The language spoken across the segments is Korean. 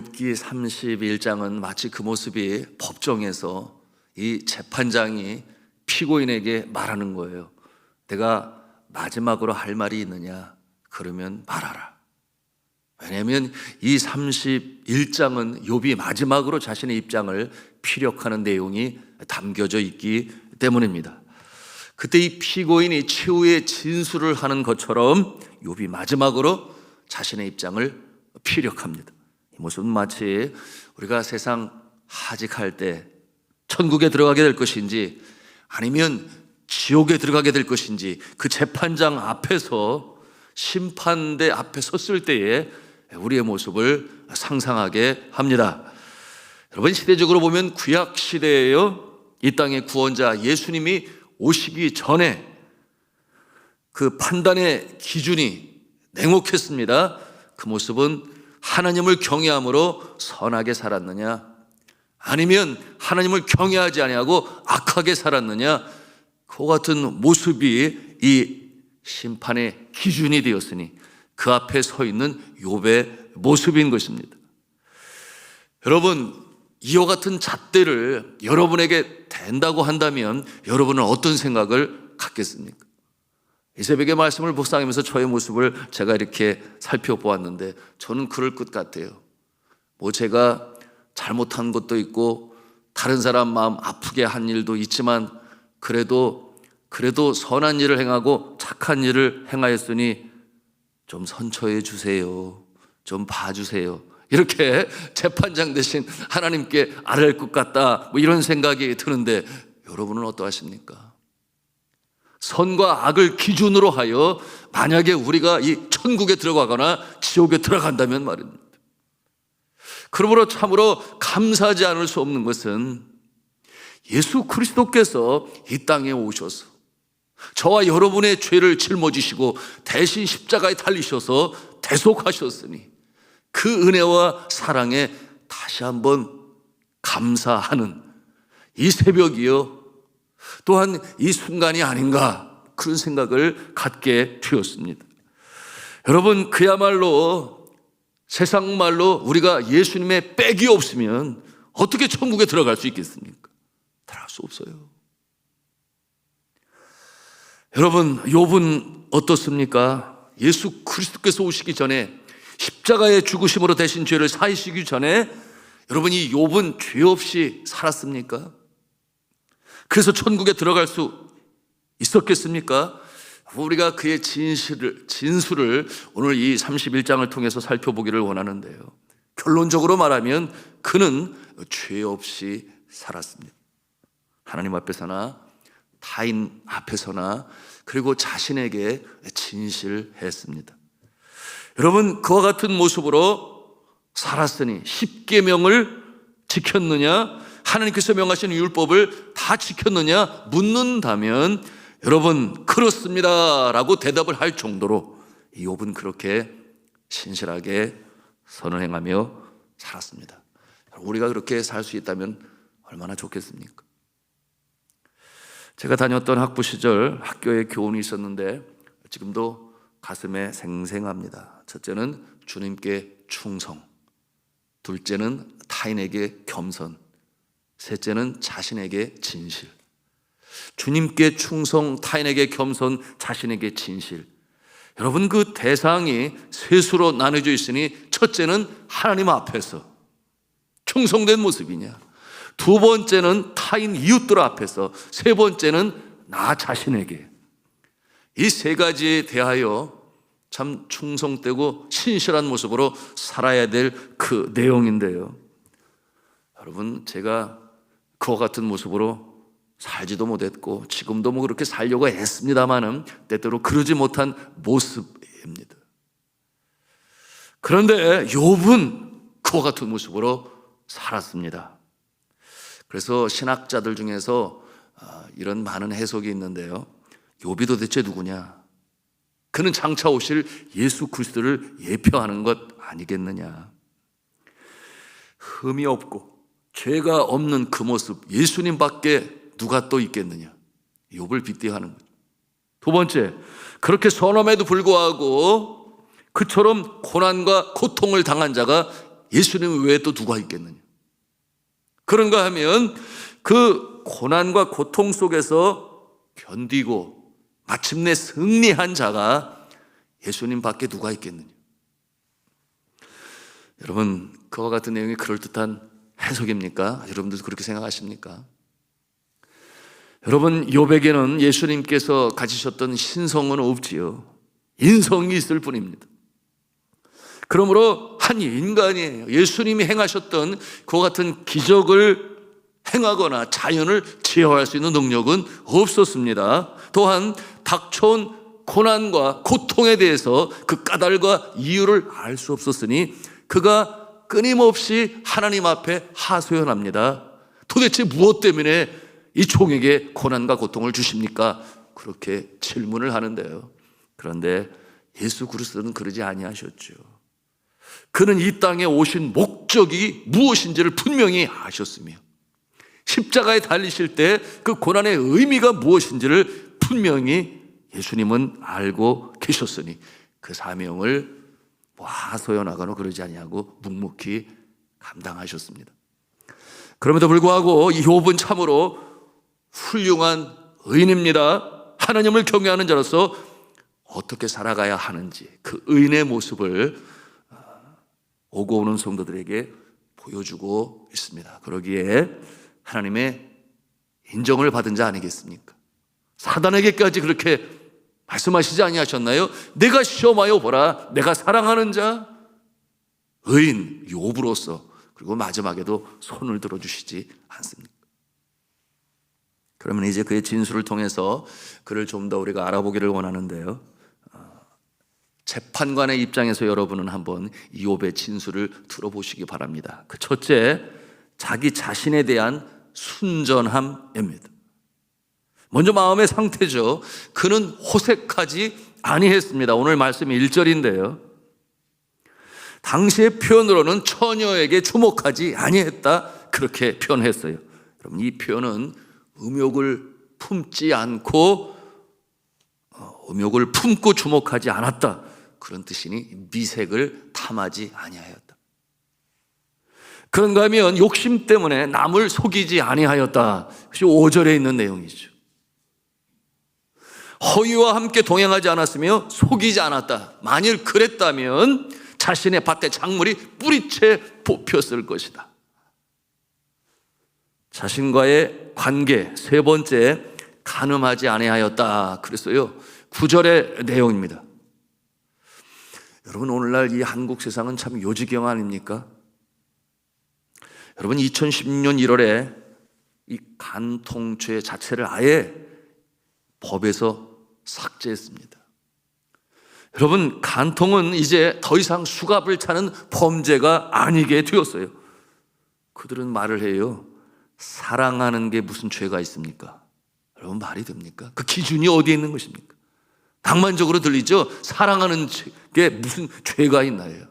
욥기 31장은 마치 그 모습이 법정에서 이 재판장이 피고인에게 말하는 거예요. 내가 마지막으로 할 말이 있느냐? 그러면 말하라. 왜냐하면 이 31장은 욥이 마지막으로 자신의 입장을 피력하는 내용이 담겨져 있기 때문입니다. 그때 이 피고인이 최후의 진술을 하는 것처럼 욥이 마지막으로 자신의 입장을 피력합니다. 이 모습은 마치 우리가 세상 하직할 때 천국에 들어가게 될 것인지 아니면 지옥에 들어가게 될 것인지 그 재판장 앞에서 심판대 앞에 섰을 때에 우리의 모습을 상상하게 합니다. 여러분, 시대적으로 보면 구약 시대에요, 이 땅의 구원자 예수님이 오시기 전에 그 판단의 기준이 냉혹했습니다. 그 모습은 하나님을 경외함으로 선하게 살았느냐, 아니면 하나님을 경외하지 아니하고 악하게 살았느냐, 그와 같은 모습이 이 심판의 기준이 되었으니 그 앞에 서 있는 욥의 모습인 것입니다. 여러분, 이와 같은 잣대를 여러분에게 댄다고 한다면 여러분은 어떤 생각을 갖겠습니까? 이 새벽의 말씀을 묵상하면서 저의 모습을 제가 이렇게 살펴보았는데 저는 그럴 것 같아요. 뭐 제가 잘못한 것도 있고 다른 사람 마음 아프게 한 일도 있지만 그래도 선한 일을 행하고 착한 일을 행하였으니 좀 선처해 주세요. 좀 봐주세요. 이렇게 재판장 대신 하나님께 아뢰할 것 같다, 뭐 이런 생각이 드는데 여러분은 어떠하십니까? 선과 악을 기준으로 하여 만약에 우리가 이 천국에 들어가거나 지옥에 들어간다면 말입니다. 그러므로 참으로 감사하지 않을 수 없는 것은 예수 그리스도께서 이 땅에 오셔서 저와 여러분의 죄를 짊어지시고 대신 십자가에 달리셔서 대속하셨으니 그 은혜와 사랑에 다시 한번 감사하는 이 새벽이요, 또한 이 순간이 아닌가, 그런 생각을 갖게 되었습니다. 여러분, 그야말로 세상 말로 우리가 예수님의 빽이 없으면 어떻게 천국에 들어갈 수 있겠습니까? 들어갈 수 없어요. 여러분, 욥은 어떻습니까? 예수 그리스도께서 오시기 전에 십자가의 죽으심으로 대신 죄를 사하시기 전에 여러분, 이 욥은 죄 없이 살았습니까? 그래서 천국에 들어갈 수 있었겠습니까? 우리가 그의 진술을 오늘 이 31장을 통해서 살펴보기를 원하는데요, 결론적으로 말하면 그는 죄 없이 살았습니다. 하나님 앞에서나 타인 앞에서나, 그리고 자신에게 진실했습니다. 여러분, 그와 같은 모습으로 살았으니 십계명을 지켰느냐, 하나님께서 명하신 율법을 다 지켰느냐 묻는다면 여러분, 그렇습니다 라고 대답을 할 정도로 욥은 그렇게 신실하게 선을 행하며 살았습니다. 우리가 그렇게 살 수 있다면 얼마나 좋겠습니까? 제가 다녔던 학부 시절 학교에 교훈이 있었는데 지금도 가슴에 생생합니다. 첫째는 주님께 충성, 둘째는 타인에게 겸손, 셋째는 자신에게 진실. 주님께 충성, 타인에게 겸손, 자신에게 진실. 여러분, 그 대상이 셋으로 나눠져 있으니 첫째는 하나님 앞에서 충성된 모습이냐, 두 번째는 타인 이웃들 앞에서, 세 번째는 나 자신에게. 이 세 가지에 대하여 참 충성되고 신실한 모습으로 살아야 될 그 내용인데요, 여러분, 제가 그와 같은 모습으로 살지도 못했고 지금도 뭐 그렇게 살려고 애씁니다마는 때때로 그러지 못한 모습입니다. 그런데 욥은 그와 같은 모습으로 살았습니다. 그래서 신학자들 중에서 이런 많은 해석이 있는데요, 욥이 도대체 누구냐? 그는 장차 오실 예수 그리스도를 예표하는 것 아니겠느냐? 흠이 없고 죄가 없는 그 모습, 예수님밖에 누가 또 있겠느냐? 욥을 빗대하는 거죠. 두 번째, 그렇게 선함에도 불구하고 그처럼 고난과 고통을 당한 자가 예수님 외에 또 누가 있겠느냐? 그런가 하면 그 고난과 고통 속에서 견디고 마침내 승리한 자가 예수님 밖에 누가 있겠느냐? 여러분, 그와 같은 내용이 그럴듯한 해석입니까? 여러분들도 그렇게 생각하십니까? 여러분, 욥에게는 예수님께서 가지셨던 신성은 없지요. 인성이 있을 뿐입니다. 그러므로 한 인간이에요. 예수님이 행하셨던 그와 같은 기적을 행하거나 자연을 제어할 수 있는 능력은 없었습니다. 또한 닥쳐온 고난과 고통에 대해서 그 까닭과 이유를 알 수 없었으니 그가 끊임없이 하나님 앞에 하소연합니다. 도대체 무엇 때문에 이 종에게 고난과 고통을 주십니까? 그렇게 질문을 하는데요. 그런데 예수 그리스도는 그러지 아니하셨죠. 그는 이 땅에 오신 목적이 무엇인지를 분명히 아셨으며 십자가에 달리실 때 그 고난의 의미가 무엇인지를 분명히 예수님은 알고 계셨으니 그 사명을 하소연하거나 그러지 아니하고 묵묵히 감당하셨습니다. 그럼에도 불구하고 욥은 참으로 훌륭한 의인입니다. 하나님을 경외하는 자로서 어떻게 살아가야 하는지 그 의인의 모습을 오고 오는 성도들에게 보여주고 있습니다. 그러기에 하나님의 인정을 받은 자 아니겠습니까? 사단에게까지 그렇게 말씀하시지 아니하셨나요? 내가 시험하여 보라, 내가 사랑하는 자 의인 욥으로서, 그리고 마지막에도 손을 들어주시지 않습니까? 그러면 이제 그의 진술을 통해서 그를 좀 더 우리가 알아보기를 원하는데요. 재판관의 입장에서 여러분은 한번 욥의 진술을 들어보시기 바랍니다. 그 첫째, 자기 자신에 대한 순전함입니다. 먼저 마음의 상태죠. 그는 호색하지 아니했습니다. 오늘 말씀이 1절인데요. 당시의 표현으로는 처녀에게 주목하지 아니했다, 그렇게 표현했어요. 여러분, 이 표현은 음욕을 품지 않고 음욕을 품고 주목하지 않았다, 그런 뜻이니 미색을 탐하지 아니하였다. 그런가 하면 욕심 때문에 남을 속이지 아니하였다. 그것이 5절에 있는 내용이죠. 허위와 함께 동행하지 않았으며 속이지 않았다. 만일 그랬다면 자신의 밭에 작물이 뿌리채 뽑혔을 것이다. 자신과의 관계, 세 번째, 간음하지 아니하였다 그랬어요. 9절의 내용입니다. 여러분, 오늘날 이 한국 세상은 참 요지경 아닙니까? 여러분, 2016년 1월에 이 간통죄 자체를 아예 법에서 삭제했습니다. 여러분, 간통은 이제 더 이상 수갑을 차는 범죄가 아니게 되었어요. 그들은 말을 해요. 사랑하는 게 무슨 죄가 있습니까? 여러분, 말이 됩니까? 그 기준이 어디에 있는 것입니까? 낭만적으로 들리죠? 사랑하는 게 무슨 죄가 있나요?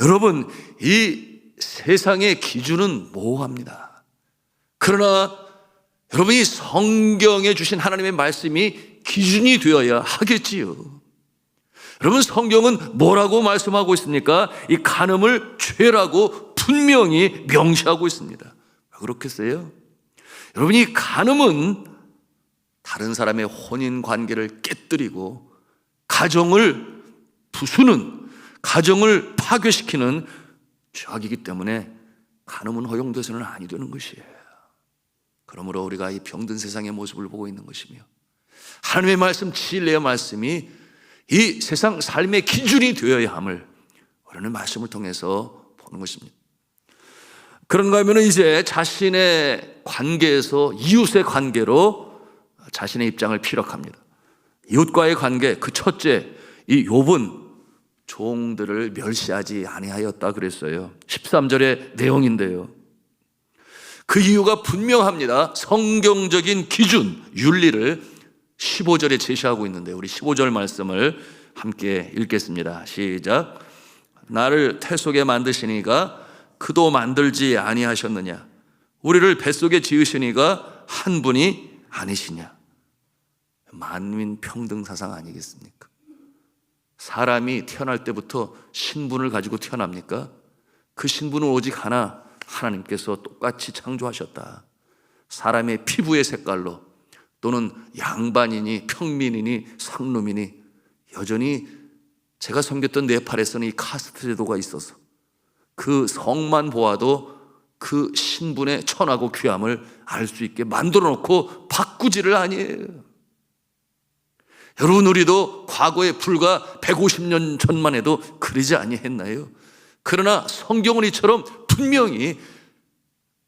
여러분, 이 세상의 기준은 모호합니다. 그러나 여러분이 성경에 주신 하나님의 말씀이 기준이 되어야 하겠지요. 여러분, 성경은 뭐라고 말씀하고 있습니까? 이 간음을 죄라고 분명히 명시하고 있습니다. 왜 그렇겠어요? 여러분, 이 간음은 다른 사람의 혼인 관계를 깨뜨리고 가정을 부수는, 가정을 파괴시키는 죄악이기 때문에 간음은 허용돼서는 아니 되는 것이에요. 그러므로 우리가 이 병든 세상의 모습을 보고 있는 것이며 하나님의 말씀, 진리의 말씀이 이 세상 삶의 기준이 되어야 함을 우리는 말씀을 통해서 보는 것입니다. 그런가 하면 이제 자신의 관계에서 이웃의 관계로 자신의 입장을 피력합니다. 이웃과의 관계, 그 첫째, 이 욥은 종들을 멸시하지 아니하였다 그랬어요. 13절의 내용인데요. 그 이유가 분명합니다. 성경적인 기준, 윤리를 15절에 제시하고 있는데 우리 15절 말씀을 함께 읽겠습니다. 시작. 나를 태 속에 만드시니가 그도 만들지 아니하셨느냐? 우리를 뱃속에 지으시니가 한 분이 아니시냐? 만민 평등 사상 아니겠습니까? 사람이 태어날 때부터 신분을 가지고 태어납니까? 그 신분은 오직 하나, 하나님께서 똑같이 창조하셨다. 사람의 피부의 색깔로 또는 양반이니 평민이니 상놈이니 여전히 제가 섬겼던 네팔에서는 이 카스트 제도가 있어서 그 성만 보아도 그 신분의 천하고 귀함을 알 수 있게 만들어 놓고 바꾸지를 아니에요. 여러분, 우리도 과거에 불과 150년 전만 해도 그러지 아니했나요? 그러나 성경은 이처럼 분명히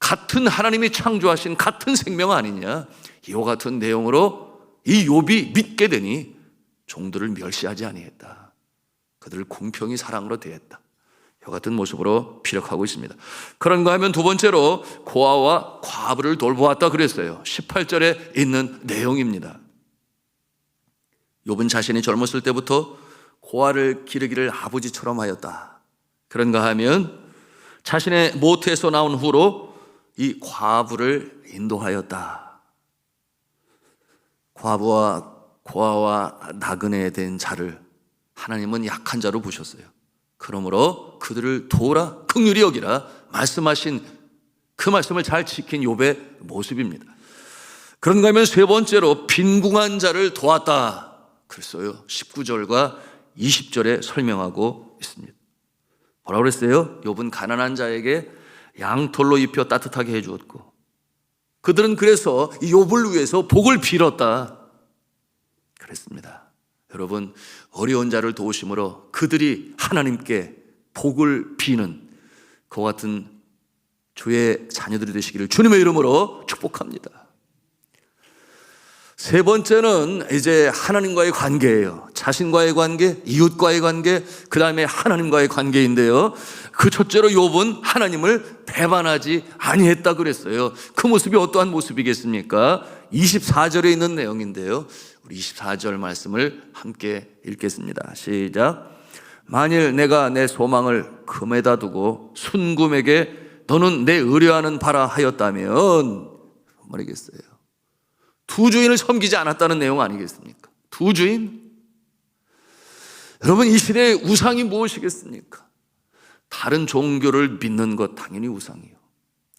같은 하나님이 창조하신 같은 생명 아니냐, 이와 같은 내용으로 이 욥이 믿게 되니 종들을 멸시하지 아니했다. 그들을 공평히 사랑으로 대했다. 이와 같은 모습으로 피력하고 있습니다. 그런가 하면 두 번째로 고아와 과부를 돌보았다 그랬어요. 18절에 있는 내용입니다. 욥은 자신이 젊었을 때부터 고아를 기르기를 아버지처럼 하였다. 그런가 하면 자신의 모태에서 나온 후로 이 과부를 인도하였다. 과부와 고아와 나그네 된 자를 하나님은 약한 자로 보셨어요. 그러므로 그들을 도우라, 긍휼히 여기라 말씀하신 그 말씀을 잘 지킨 욥의 모습입니다. 그런가 하면 세 번째로 빈궁한 자를 도왔다 그랬어요. 19절과 20절에 설명하고 있습니다. 뭐라고 그랬어요? 욥은 가난한 자에게 양털로 입혀 따뜻하게 해주었고 그들은 그래서 이 욥을 위해서 복을 빌었다 그랬습니다. 여러분, 어려운 자를 도우심으로 그들이 하나님께 복을 비는 그와 같은 주의 자녀들이 되시기를 주님의 이름으로 축복합니다. 세 번째는 이제 하나님과의 관계예요. 자신과의 관계, 이웃과의 관계, 그 다음에 하나님과의 관계인데요. 그 첫째로 욥은 하나님을 배반하지 아니했다 그랬어요. 그 모습이 어떠한 모습이겠습니까? 24절에 있는 내용인데요. 우리 24절 말씀을 함께 읽겠습니다. 시작. 만일 내가 내 소망을 금에다 두고 순금에게 너는 내 의뢰하는 바라 하였다면 뭐라겠어요? 두 주인을 섬기지 않았다는 내용 아니겠습니까? 두 주인? 여러분, 이 시대의 우상이 무엇이겠습니까? 다른 종교를 믿는 것 당연히 우상이에요.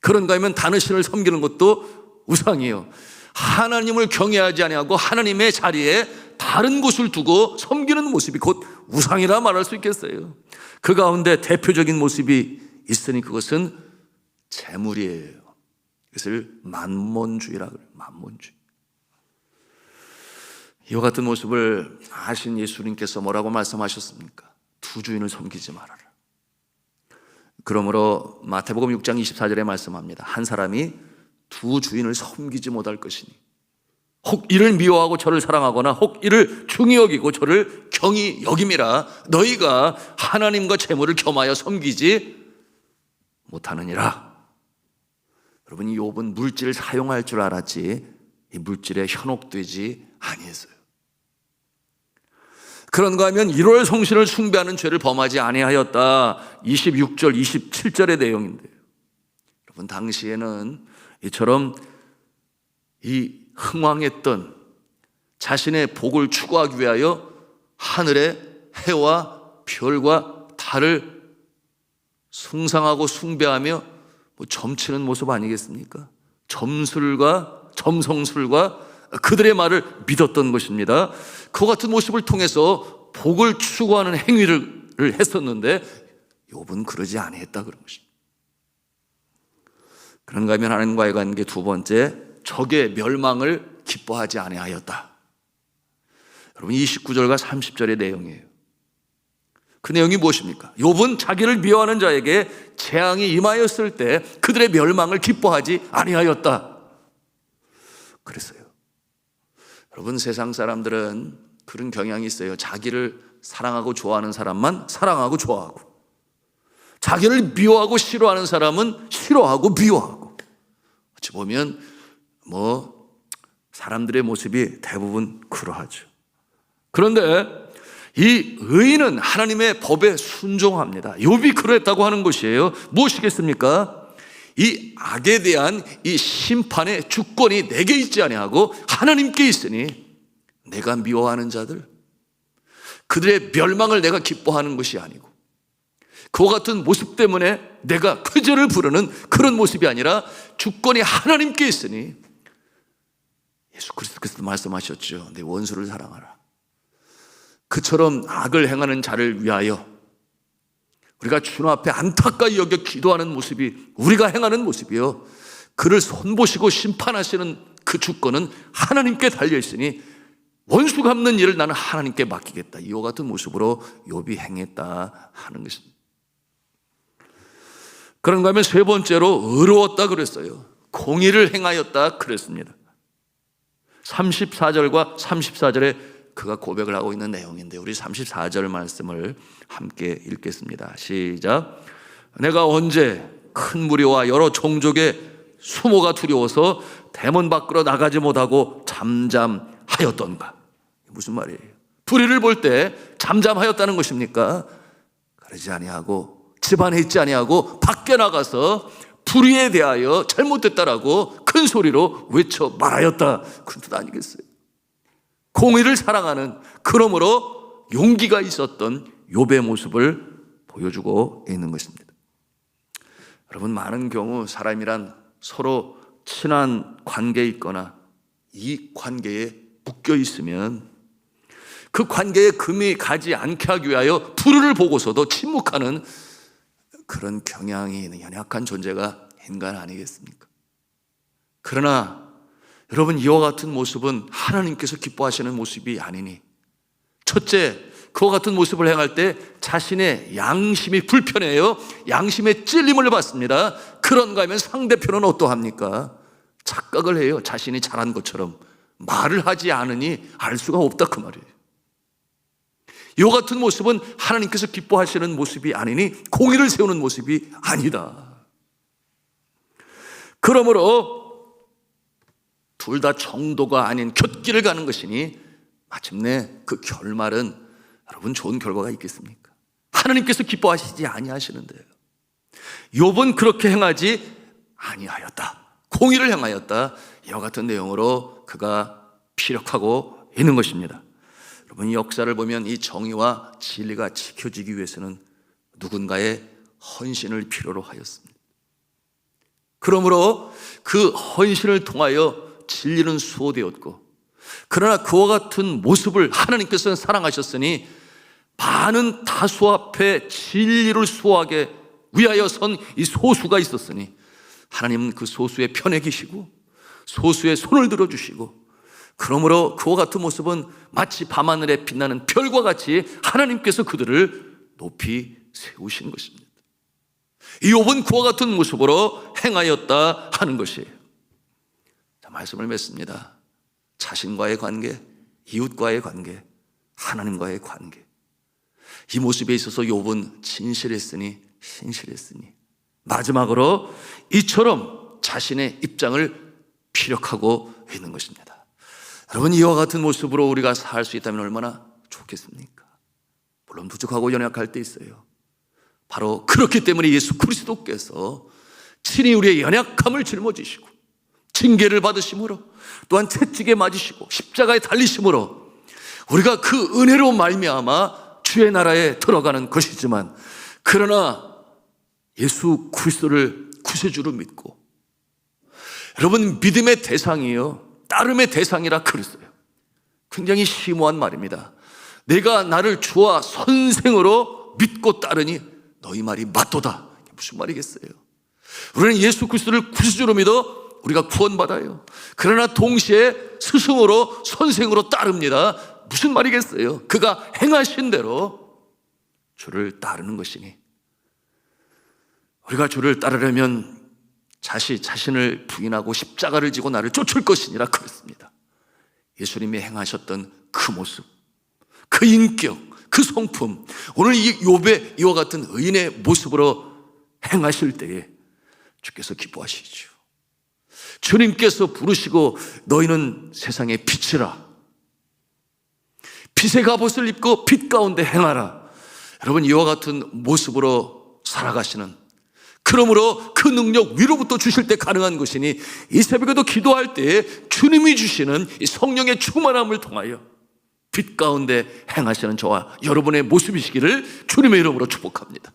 그런가 하면 다른 신을 섬기는 것도 우상이에요. 하나님을 경외하지 아니하고 하나님의 자리에 다른 곳을 두고 섬기는 모습이 곧 우상이라 말할 수 있겠어요. 그 가운데 대표적인 모습이 있으니 그것은 재물이에요. 그것을 만몬주의라 그래요. 만몬주의. 이와 같은 모습을 아신 예수님께서 뭐라고 말씀하셨습니까? 두 주인을 섬기지 말아라. 그러므로 마태복음 6장 24절에 말씀합니다. 한 사람이 두 주인을 섬기지 못할 것이니 혹 이를 미워하고 저를 사랑하거나 혹 이를 중히 여기고 저를 경히 여김이라. 너희가 하나님과 재물을 겸하여 섬기지 못하느니라. 여러분, 이 욥은 물질을 사용할 줄 알았지 이 물질에 현혹되지 아니했어요. 그런가 하면 1월 성신을 숭배하는 죄를 범하지 아니하였다. 26절 27절의 내용인데요. 여러분, 당시에는 이처럼 이 흥왕했던 자신의 복을 추구하기 위하여 하늘의 해와 별과 달을 숭상하고 숭배하며 점치는 모습 아니겠습니까? 점성술과 그들의 말을 믿었던 것입니다. 그 같은 모습을 통해서 복을 추구하는 행위를 했었는데 욥은 그러지 아니했다 그런 것입니다. 그런가 하면 하나님과의 관계 두 번째, 적의 멸망을 기뻐하지 아니하였다. 여러분, 29절과 30절의 내용이에요. 그 내용이 무엇입니까? 욥은 자기를 미워하는 자에게 재앙이 임하였을 때 그들의 멸망을 기뻐하지 아니하였다 그랬어요. 여러분, 세상 사람들은 그런 경향이 있어요. 자기를 사랑하고 좋아하는 사람만 사랑하고 좋아하고, 자기를 미워하고 싫어하는 사람은 싫어하고 미워하고. 어찌 보면 사람들의 모습이 대부분 그러하죠. 그런데 이 의인은 하나님의 법에 순종합니다. 욥이 그랬다고 하는 것이에요. 무엇이겠습니까? 이 악에 대한 이 심판의 주권이 내게 있지 아니하고 하나님께 있으니 내가 미워하는 자들, 그들의 멸망을 내가 기뻐하는 것이 아니고 그와 같은 모습 때문에 내가 쾌재를 부르는 그런 모습이 아니라 주권이 하나님께 있으니, 예수 그리스도께서 말씀하셨죠. 내 원수를 사랑하라. 그처럼 악을 행하는 자를 위하여 우리가 주님 앞에 안타까이 여겨 기도하는 모습이 우리가 행하는 모습이요, 그를 손보시고 심판하시는 그 주권은 하나님께 달려있으니 원수 갚는 일을 나는 하나님께 맡기겠다. 이와 같은 모습으로 욥이 행했다 하는 것입니다. 그런가 하면 세 번째로 의로웠다 그랬어요. 공의를 행하였다 그랬습니다. 34절과 34절에 그가 고백을 하고 있는 내용인데, 우리 34절 말씀을 함께 읽겠습니다. 시작. 내가 언제 큰 무리와 여러 종족의 수모가 두려워서 대문 밖으로 나가지 못하고 잠잠하였던가. 무슨 말이에요? 불의를 볼 때 잠잠하였다는 것입니까? 그러지 아니하고 집안에 있지 아니하고 밖에 나가서 불의에 대하여 잘못됐다라고 큰 소리로 외쳐 말하였다, 그런 뜻 아니겠어요? 공의를 사랑하는, 그러므로 용기가 있었던 욥의 모습을 보여주고 있는 것입니다. 여러분, 많은 경우 사람이란 서로 친한 관계에 있거나 이 관계에 묶여 있으면 그 관계에 금이 가지 않게 하기 위하여 불의를 보고서도 침묵하는 그런 경향이 있는 연약한 존재가 인간 아니겠습니까? 그러나 여러분, 이와 같은 모습은 하나님께서 기뻐하시는 모습이 아니니, 첫째, 그와 같은 모습을 행할 때 자신의 양심이 불편해요. 양심의 찔림을 받습니다. 그런가 하면 상대편은 어떠합니까? 착각을 해요. 자신이 잘한 것처럼. 말을 하지 않으니 알 수가 없다, 그 말이에요. 이와 같은 모습은 하나님께서 기뻐하시는 모습이 아니니 공의를 세우는 모습이 아니다. 그러므로 둘 다 정도가 아닌 곁길을 가는 것이니 마침내 그 결말은 여러분 좋은 결과가 있겠습니까? 하나님께서 기뻐하시지 아니하시는데요. 욥은 그렇게 행하지 아니하였다. 공의를 행하였다. 이와 같은 내용으로 그가 피력하고 있는 것입니다. 여러분, 이 역사를 보면 이 정의와 진리가 지켜지기 위해서는 누군가의 헌신을 필요로 하였습니다. 그러므로 그 헌신을 통하여 진리는 수호되었고, 그러나 그와 같은 모습을 하나님께서는 사랑하셨으니 많은 다수 앞에 진리를 수호하게 위하여 선 이 소수가 있었으니 하나님은 그 소수의 편에 계시고 소수의 손을 들어주시고, 그러므로 그와 같은 모습은 마치 밤하늘에 빛나는 별과 같이 하나님께서 그들을 높이 세우신 것입니다. 이 욥은 그와 같은 모습으로 행하였다 하는 것이에요. 자, 말씀을 맺습니다. 자신과의 관계, 이웃과의 관계, 하나님과의 관계, 이 모습에 있어서 욥은 진실했으니 신실했으니 마지막으로 이처럼 자신의 입장을 피력하고 있는 것입니다. 여러분, 이와 같은 모습으로 우리가 살 수 있다면 얼마나 좋겠습니까? 물론 부족하고 연약할 때 있어요. 바로 그렇기 때문에 예수 그리스도께서 친히 우리의 연약함을 짊어지시고 징계를 받으심으로, 또한 채찍에 맞으시고 십자가에 달리심으로 우리가 그 은혜로 말미암아 주의 나라에 들어가는 것이지만, 그러나 예수 그리스도를 구세주로 믿고, 여러분, 믿음의 대상이요, 따름의 대상이라 그랬어요. 굉장히 심오한 말입니다. 내가 나를 주와 선생으로 믿고 따르니 너희 말이 맞도다. 무슨 말이겠어요? 우리는 예수 그리스도를 구세주로 믿어 우리가 구원받아요. 그러나 동시에 스승으로 선생으로 따릅니다. 무슨 말이겠어요? 그가 행하신 대로 주를 따르는 것이니, 우리가 주를 따르려면 자신을 부인하고 십자가를 지고 나를 쫓을 것이니라 그랬습니다. 예수님이 행하셨던 그 모습, 그 인격, 그 성품, 오늘 이 욥의 이와 같은 의인의 모습으로 행하실 때에 주께서 기뻐하시죠. 주님께서 부르시고 너희는 세상의 빛이라, 빛의 갑옷을 입고 빛 가운데 행하라. 여러분, 이와 같은 모습으로 살아가시는, 그러므로 그 능력 위로부터 주실 때 가능한 것이니 이 새벽에도 기도할 때 주님이 주시는 이 성령의 충만함을 통하여 빛 가운데 행하시는 저와 여러분의 모습이시기를 주님의 이름으로 축복합니다.